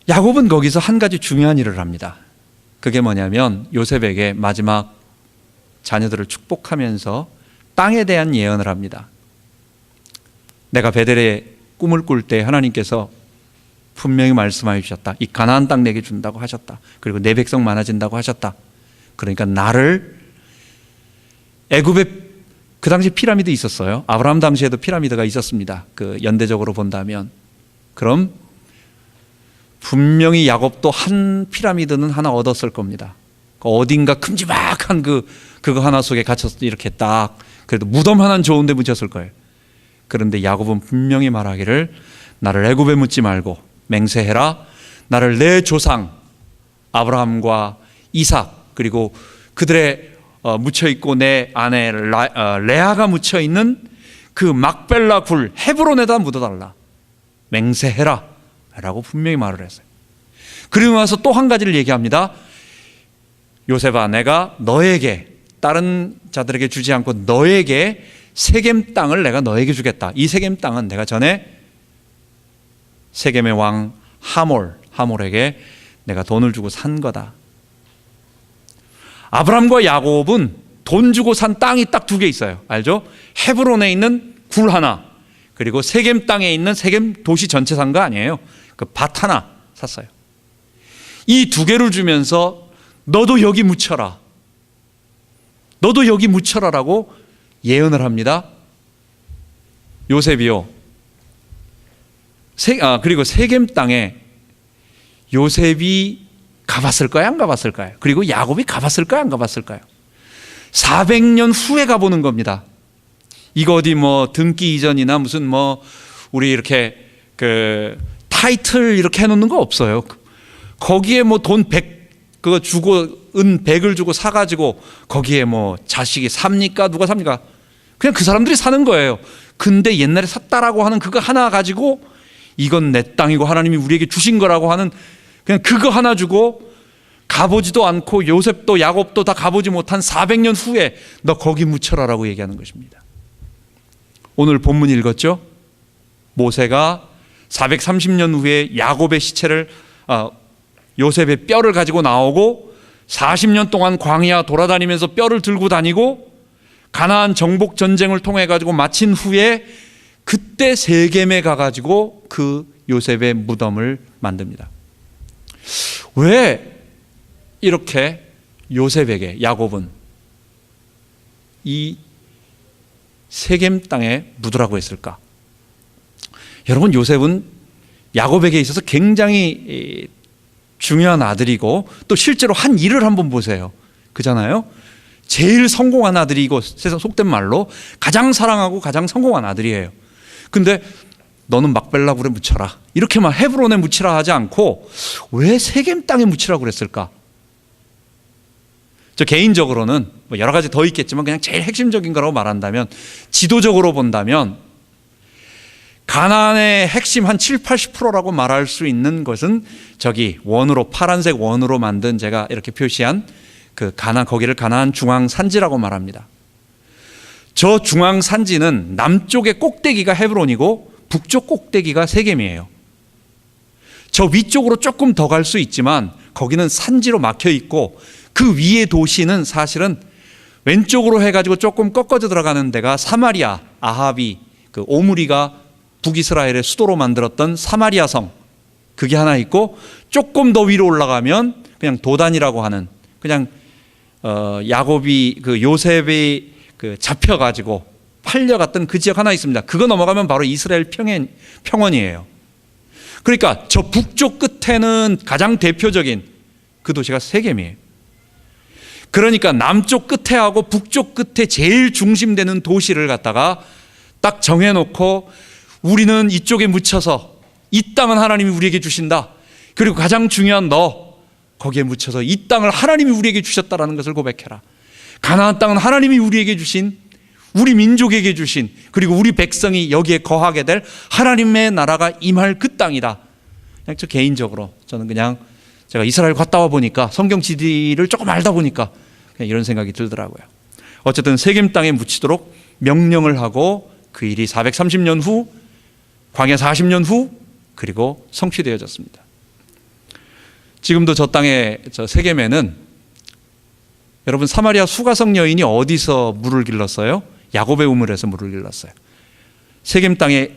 야곱은 거기서 한 가지 중요한 일을 합니다. 그게 뭐냐면 요셉에게 마지막 자녀들을 축복하면서 땅에 대한 예언을 합니다. 내가 베델에 꿈을 꿀 때 하나님께서 분명히 말씀하여 주셨다. 이 가나안 땅 내게 준다고 하셨다. 그리고 내 백성 많아진다고 하셨다. 그러니까 나를 애굽에 그 당시 피라미드 있었어요. 아브라함 당시에도 피라미드가 있었습니다. 그 연대적으로 본다면. 그럼 분명히 야곱도 한 피라미드는 하나 얻었을 겁니다. 어딘가 큼지막한 그거 하나 속에 갇혀서 이렇게 딱 그래도 무덤 하나는 좋은데 묻혔을 거예요. 그런데 야곱은 분명히 말하기를 나를 애굽에 묻지 말고 맹세해라. 나를 내 조상 아브라함과 이삭 그리고 그들의 묻혀있고 내 아내 레아가 묻혀있는 그 막벨라 굴 헤브론에다 묻어달라. 맹세해라 라고 분명히 말을 했어요. 그리고 나서 또 한 가지를 얘기합니다. 요셉아, 내가 너에게 다른 자들에게 주지 않고 너에게 세겜 땅을 내가 너에게 주겠다. 이 세겜 땅은 내가 전에 세겜의 왕 하몰에게 내가 돈을 주고 산 거다. 아브람과 야곱은 돈 주고 산 땅이 딱 두 개 있어요. 알죠? 헤브론에 있는 굴 하나, 그리고 세겜 땅에 있는 세겜 도시 전체 산 거 아니에요. 그 밭 하나 샀어요. 이 두 개를 주면서 너도 여기 묻혀라. 너도 여기 묻혀라라고 예언을 합니다. 요셉이요. 그리고 세겜 땅에 요셉이 가봤을까요? 안 가봤을까요? 그리고 야곱이 가봤을까요? 안 가봤을까요? 400년 후에 가보는 겁니다. 이거 어디 뭐 등기 이전이나 무슨 뭐 우리 이렇게 그 타이틀 이렇게 해놓는 거 없어요. 거기에 뭐 돈 100 그거 주고 은 100을 주고 사가지고 거기에 뭐 자식이 삽니까? 누가 삽니까? 그냥 그 사람들이 사는 거예요. 근데 옛날에 샀다라고 하는 그거 하나 가지고 이건 내 땅이고 하나님이 우리에게 주신 거라고 하는 그냥 그거 하나 주고 가보지도 않고 요셉도 야곱도 다 가보지 못한 400년 후에 너 거기 묻혀라라고 얘기하는 것입니다. 오늘 본문 읽었죠? 모세가 430년 후에 야곱의 시체를 요셉의 뼈를 가지고 나오고 40년 동안 광야 돌아다니면서 뼈를 들고 다니고 가나안 정복 전쟁을 통해 가지고 마친 후에 그때 세겜에 가가지고 그 요셉의 무덤을 만듭니다. 왜 이렇게 요셉에게 야곱은 이 세겜 땅에 묻으라고 했을까? 여러분, 요셉은 야곱에게 있어서 굉장히 중요한 아들이고 또 실제로 한 일을 한번 보세요. 그잖아요. 제일 성공한 아들이고 세상 속된 말로 가장 사랑하고 가장 성공한 아들이에요. 근데 너는 막벨라 굴에 묻혀라 이렇게만 헤브론에 묻히라 하지 않고 왜 세겜 땅에 묻히라고 그랬을까? 저 개인적으로는 뭐 여러 가지 더 있겠지만 그냥 제일 핵심적인 거라고 말한다면 지도적으로 본다면 가나안의 핵심 한 7, 80%라고 말할 수 있는 것은 저기 원으로 파란색 원으로 만든 제가 이렇게 표시한 그 거기를 가나안 중앙 산지라고 말합니다. 저 중앙 산지는 남쪽의 꼭대기가 헤브론이고 북쪽 꼭대기가 세겜이에요. 저 위쪽으로 조금 더 갈 수 있지만 거기는 산지로 막혀 있고 그 위의 도시는 사실은 왼쪽으로 해가지고 조금 꺾어져 들어가는 데가 사마리아, 아합이 그 오므리가 북이스라엘의 수도로 만들었던 사마리아 성, 그게 하나 있고 조금 더 위로 올라가면 그냥 도단이라고 하는 그냥 야곱이 그 요셉이 그 잡혀가지고 팔려갔던 그 지역 하나 있습니다. 그거 넘어가면 바로 이스라엘 평원이에요. 그러니까 저 북쪽 끝에는 가장 대표적인 그 도시가 세겜이에요. 그러니까 남쪽 끝에 하고 북쪽 끝에 제일 중심되는 도시를 갖다가 딱 정해놓고 우리는 이쪽에 묻혀서 이 땅은 하나님이 우리에게 주신다. 그리고 가장 중요한 너 거기에 묻혀서 이 땅을 하나님이 우리에게 주셨다라는 것을 고백해라. 가나안 땅은 하나님이 우리에게 주신, 우리 민족에게 주신, 그리고 우리 백성이 여기에 거하게 될 하나님의 나라가 임할 그 땅이다. 그냥 저 개인적으로 저는 그냥 제가 이스라엘 갔다 와 보니까 성경 지리를 조금 알다 보니까 그냥 이런 생각이 들더라고요. 어쨌든 세겜 땅에 묻히도록 명령을 하고 그 일이 430년 후, 광야 40년 후 그리고 성취되어졌습니다. 지금도 저 땅에 저 세겜에는 여러분 사마리아 수가성 여인이 어디서 물을 길렀어요? 야곱의 우물에서 물을 길렀어요. 세겜 땅에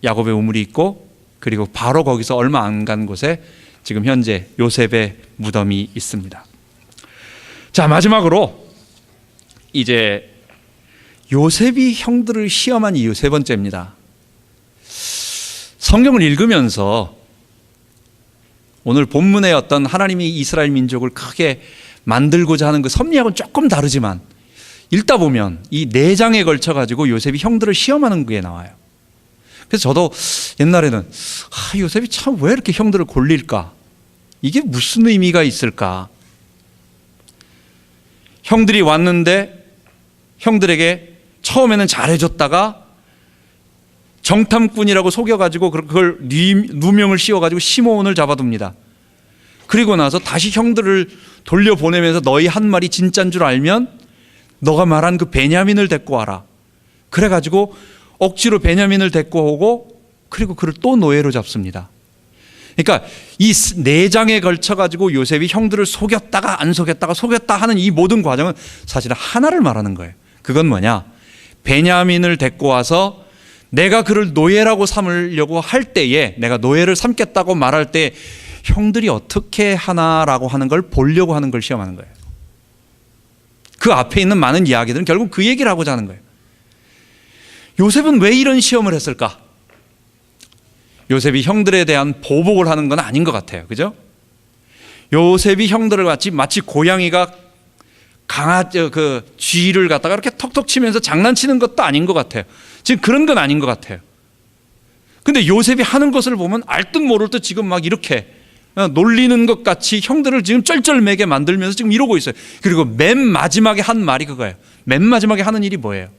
야곱의 우물이 있고 그리고 바로 거기서 얼마 안 간 곳에 지금 현재 요셉의 무덤이 있습니다. 자, 마지막으로 이제 요셉이 형들을 시험한 이유 세 번째입니다. 성경을 읽으면서 오늘 본문의 어떤 하나님이 이스라엘 민족을 크게 만들고자 하는 그 섭리하고는 조금 다르지만 읽다 보면 이 4장에 걸쳐 가지고 요셉이 형들을 시험하는 게 나와요. 그래서 저도 옛날에는 요셉이 참 왜 이렇게 형들을 골릴까? 이게 무슨 의미가 있을까? 형들이 왔는데 형들에게 처음에는 잘해줬다가 정탐꾼이라고 속여가지고 그걸 누명을 씌워가지고 시므온을 잡아둡니다. 그리고 나서 다시 형들을 돌려보내면서 너희 한 말이 진짜인 줄 알면 너가 말한 그 베냐민을 데리고 와라. 그래가지고 억지로 베냐민을 데리고 오고 그리고 그를 또 노예로 잡습니다. 그러니까 이 4장에 걸쳐가지고 요셉이 형들을 속였다가 안 속였다가 속였다 하는 이 모든 과정은 사실은 하나를 말하는 거예요. 그건 뭐냐? 베냐민을 데리고 와서 내가 그를 노예라고 삼으려고 할 때에, 내가 노예를 삼겠다고 말할 때 형들이 어떻게 하나라고 하는 걸 보려고 하는 걸 시험하는 거예요. 그 앞에 있는 많은 이야기들은 결국 그 얘기를 하고자 하는 거예요. 요셉은 왜 이런 시험을 했을까? 요셉이 형들에 대한 보복을 하는 건 아닌 것 같아요. 그죠? 요셉이 형들을 마치 고양이가 그 쥐를 갖다가 이렇게 턱턱 치면서 장난치는 것도 아닌 것 같아요. 지금 그런 건 아닌 것 같아요. 근데 요셉이 하는 것을 보면 알듯 모를 듯 지금 막 이렇게 놀리는 것 같이 형들을 지금 쩔쩔매게 만들면서 지금 이러고 있어요. 그리고 맨 마지막에 한 말이 그거예요. 맨 마지막에 하는 일이 뭐예요?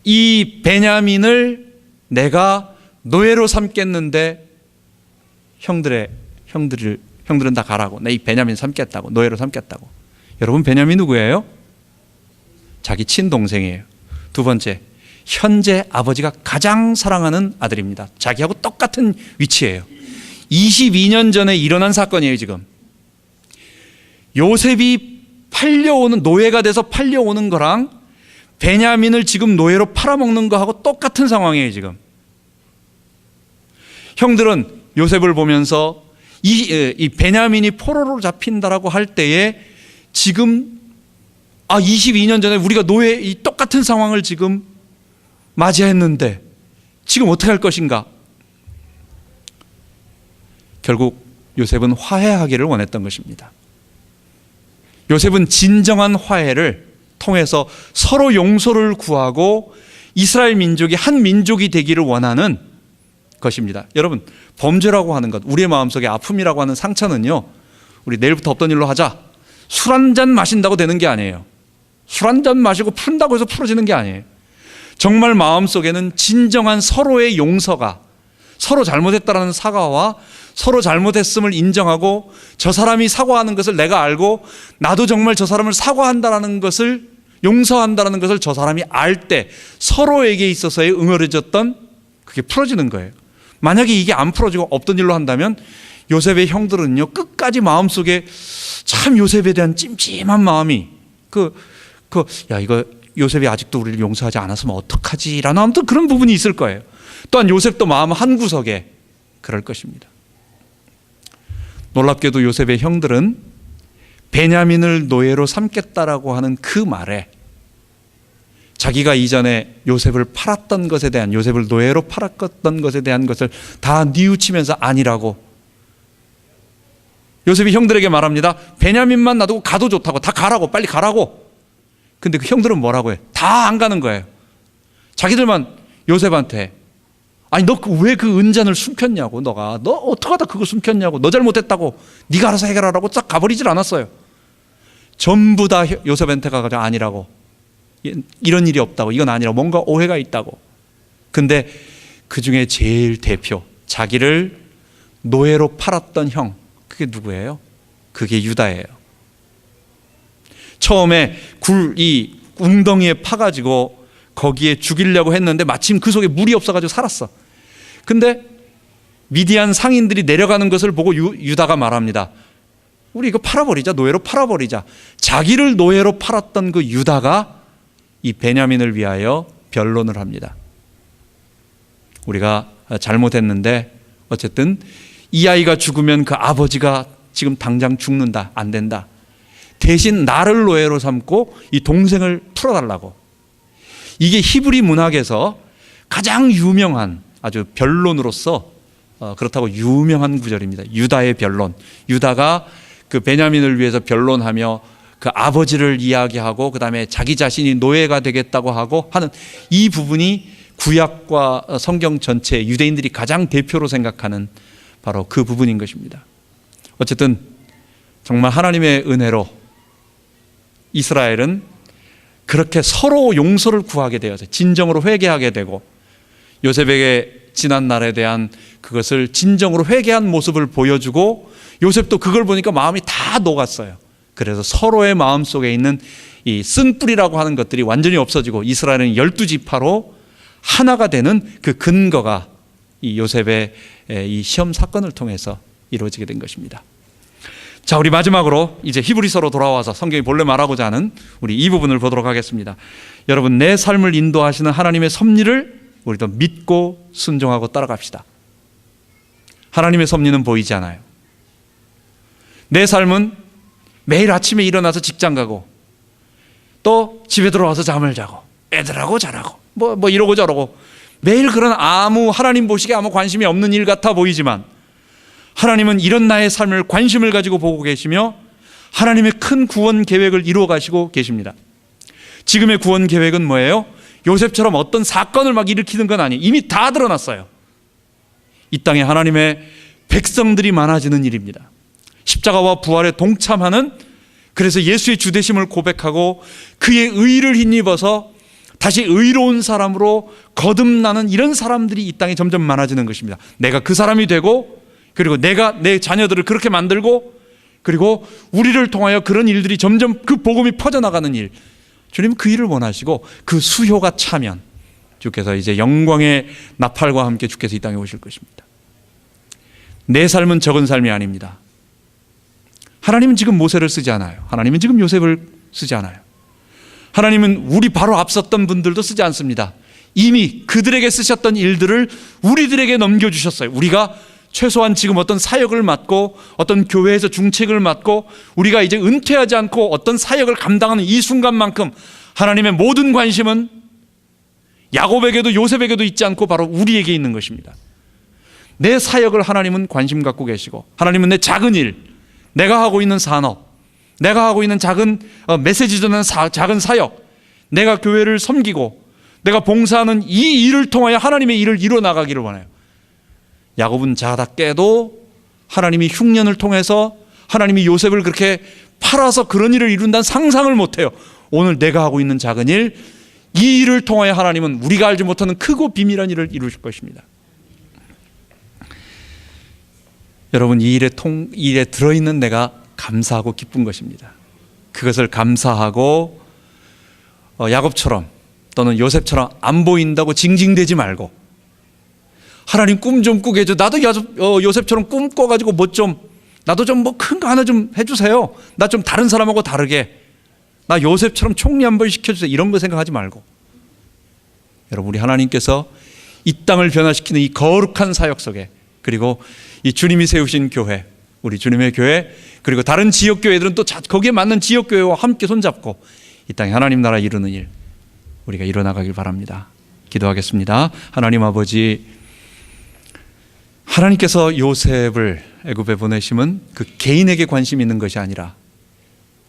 이 베냐민을 내가 노예로 삼겠는데 형들은 다 가라고. 내 이 베냐민 삼겠다고. 노예로 삼겠다고. 여러분, 베냐민 누구예요? 자기 친동생이에요. 두 번째, 현재 아버지가 가장 사랑하는 아들입니다. 자기하고 똑같은 위치예요. 22년 전에 일어난 사건이에요. 지금 요셉이 팔려오는, 노예가 돼서 팔려오는 거랑 베냐민을 지금 노예로 팔아먹는 거하고 똑같은 상황이에요. 지금 형들은 요셉을 보면서 이 베냐민이 포로로 잡힌다라고 할 때에 지금 22년 전에 우리가 이 똑같은 상황을 지금 맞이했는데 지금 어떻게 할 것인가? 결국 요셉은 화해하기를 원했던 것입니다. 요셉은 진정한 화해를 통해서 서로 용서를 구하고 이스라엘 민족이 한 민족이 되기를 원하는 것입니다. 여러분, 범죄라고 하는 것, 우리의 마음속에 아픔이라고 하는 상처는요, 우리 내일부터 없던 일로 하자, 술 한 잔 마신다고 되는 게 아니에요. 술 한 잔 마시고 푼다고 해서 풀어지는 게 아니에요. 정말 마음속에는 진정한 서로의 용서가, 서로 잘못했다라는 사과와 서로 잘못했음을 인정하고 저 사람이 사과하는 것을 내가 알고 나도 정말 저 사람을 사과한다라는 것을, 용서한다라는 것을 저 사람이 알 때 서로에게 있어서의 응어려졌던 그게 풀어지는 거예요. 만약에 이게 안 풀어지고 없던 일로 한다면 요셉의 형들은요, 끝까지 마음속에 참 요셉에 대한 찜찜한 마음이 이거 요셉이 아직도 우리를 용서하지 않았으면 어떡하지? 라는 아무튼 그런 부분이 있을 거예요. 또한 요셉도 마음 한구석에 그럴 것입니다. 놀랍게도 요셉의 형들은 베냐민을 노예로 삼겠다라고 하는 그 말에 자기가 이전에 요셉을 팔았던 것에 대한, 요셉을 노예로 팔았던 것에 대한 것을 다 뉘우치면서 아니라고, 요셉이 형들에게 말합니다. 베냐민만 놔두고 가도 좋다고, 다 가라고, 빨리 가라고. 근데 그 형들은 뭐라고 해? 다 안 가는 거예요. 자기들만 요셉한테, 아니 너 왜 그 은잔을 숨겼냐고, 너 어떻게 하다 그거 숨겼냐고, 너 잘못했다고, 네가 알아서 해결하라고 싹 가버리질 않았어요. 전부 다 요셉한테 가가지고 아니라고, 이런 일이 없다고, 이건 아니라고, 뭔가 오해가 있다고. 근데 그 중에 제일 대표, 자기를 노예로 팔았던 형, 그게 누구예요? 그게 유다예요. 처음에 이 웅덩이에 파가지고 거기에 죽이려고 했는데 마침 그 속에 물이 없어가지고 살았어. 근데 미디안 상인들이 내려가는 것을 보고 유다가 말합니다. 우리 이거 팔아버리자, 노예로 팔아버리자. 자기를 노예로 팔았던 그 유다가 이 베냐민을 위하여 변론을 합니다. 우리가 잘못했는데 어쨌든 이 아이가 죽으면 그 아버지가 지금 당장 죽는다, 안 된다. 대신 나를 노예로 삼고 이 동생을 풀어달라고. 이게 히브리 문학에서 가장 유명한 아주 변론으로서 그렇다고 유명한 구절입니다. 유다의 변론. 유다가 그 베냐민을 위해서 변론하며 그 아버지를 이야기하고 그다음에 자기 자신이 노예가 되겠다고 하고 하는 이 부분이 구약과 성경 전체 유대인들이 가장 대표로 생각하는 바로 그 부분인 것입니다. 어쨌든 정말 하나님의 은혜로 이스라엘은 그렇게 서로 용서를 구하게 되어서 진정으로 회개하게 되고 요셉에게 지난 날에 대한 그것을 진정으로 회개한 모습을 보여주고 요셉도 그걸 보니까 마음이 다 녹았어요. 그래서 서로의 마음속에 있는 이 쓴뿌리라고 하는 것들이 완전히 없어지고 이스라엘은 12지파로 하나가 되는 그 근거가 이 요셉의 이 시험 사건을 통해서 이루어지게 된 것입니다. 자, 우리 마지막으로 이제 히브리서로 돌아와서 성경이 본래 말하고자 하는 우리 이 부분을 보도록 하겠습니다. 여러분, 내 삶을 인도하시는 하나님의 섭리를 우리도 믿고 순종하고 따라갑시다. 하나님의 섭리는 보이지 않아요. 내 삶은 매일 아침에 일어나서 직장 가고 또 집에 들어와서 잠을 자고 애들하고 자라고 뭐 이러고 저러고 매일 그런 아무 하나님 보시기에 아무 관심이 없는 일 같아 보이지만 하나님은 이런 나의 삶을 관심을 가지고 보고 계시며 하나님의 큰 구원 계획을 이루어 가시고 계십니다. 지금의 구원 계획은 뭐예요? 요셉처럼 어떤 사건을 막 일으키는 건 아니에요. 이미 다 드러났어요. 이 땅에 하나님의 백성들이 많아지는 일입니다. 십자가와 부활에 동참하는, 그래서 예수의 주되심을 고백하고 그의 의를 힘입어서 다시 의로운 사람으로 거듭나는 이런 사람들이 이 땅에 점점 많아지는 것입니다. 내가 그 사람이 되고 그리고 내가 내 자녀들을 그렇게 만들고 그리고 우리를 통하여 그런 일들이 점점 그 복음이 퍼져나가는 일, 주님은 그 일을 원하시고 그 수효가 차면 주께서 이제 영광의 나팔과 함께 주께서 이 땅에 오실 것입니다. 내 삶은 적은 삶이 아닙니다. 하나님은 지금 모세를 쓰지 않아요. 하나님은 지금 요셉을 쓰지 않아요. 하나님은 우리 바로 앞섰던 분들도 쓰지 않습니다. 이미 그들에게 쓰셨던 일들을 우리들에게 넘겨주셨어요. 우리가 최소한 지금 어떤 사역을 맡고 어떤 교회에서 중책을 맡고 우리가 이제 은퇴하지 않고 어떤 사역을 감당하는 이 순간만큼 하나님의 모든 관심은 야곱에게도 요셉에게도 있지 않고 바로 우리에게 있는 것입니다. 내 사역을 하나님은 관심 갖고 계시고 하나님은 내 작은 일, 내가 하고 있는 산업, 내가 하고 있는 작은 메시지 전하는 작은 사역, 내가 교회를 섬기고 내가 봉사하는 이 일을 통하여 하나님의 일을 이루어나가기를 원해요. 야곱은 자다 깨도 하나님이 흉년을 통해서 하나님이 요셉을 그렇게 팔아서 그런 일을 이룬다는 상상을 못해요. 오늘 내가 하고 있는 작은 일, 이 일을 통하여 하나님은 우리가 알지 못하는 크고 비밀한 일을 이루실 것입니다. 여러분, 이 일에 들어있는 내가 감사하고 기쁜 것입니다. 그것을 감사하고 야곱처럼 또는 요셉처럼 안 보인다고 징징대지 말고 하나님 꿈 좀 꾸게 해줘. 나도 요셉처럼 꿈 꿔가지고 나도 좀 뭐 큰 거 하나 좀 해주세요. 나 좀 다른 사람하고 다르게, 나 요셉처럼 총리 한번 시켜주세요. 이런 거 생각하지 말고, 여러분, 우리 하나님께서 이 땅을 변화시키는 이 거룩한 사역 속에, 그리고 이 주님이 세우신 교회, 우리 주님의 교회, 그리고 다른 지역 교회들은 또 거기에 맞는 지역 교회와 함께 손잡고 이 땅에 하나님 나라 이루는 일 우리가 일어나가길 바랍니다. 기도하겠습니다. 하나님 아버지, 하나님께서 요셉을 애굽에 보내심은 그 개인에게 관심이 있는 것이 아니라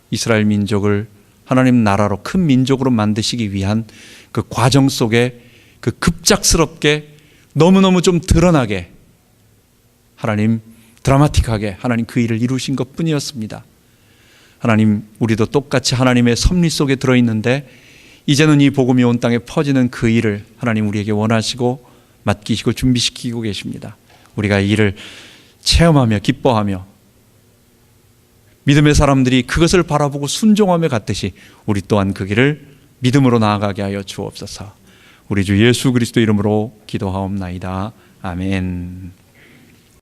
이스라엘 민족을 하나님 나라로 큰 민족으로 만드시기 위한 그 과정 속에 그 급작스럽게 너무너무 좀 드러나게 하나님 드라마틱하게 하나님 그 일을 이루신 것 뿐이었습니다. 하나님, 우리도 똑같이 하나님의 섭리 속에 들어있는데 이제는 이 복음이 온 땅에 퍼지는 그 일을 하나님 우리에게 원하시고 맡기시고 준비시키고 계십니다. 우리가 이 일을 체험하며 기뻐하며 믿음의 사람들이 그것을 바라보고 순종하며 갔듯이 우리 또한 그 길을 믿음으로 나아가게 하여 주옵소서. 우리 주 예수 그리스도 이름으로 기도하옵나이다. 아멘.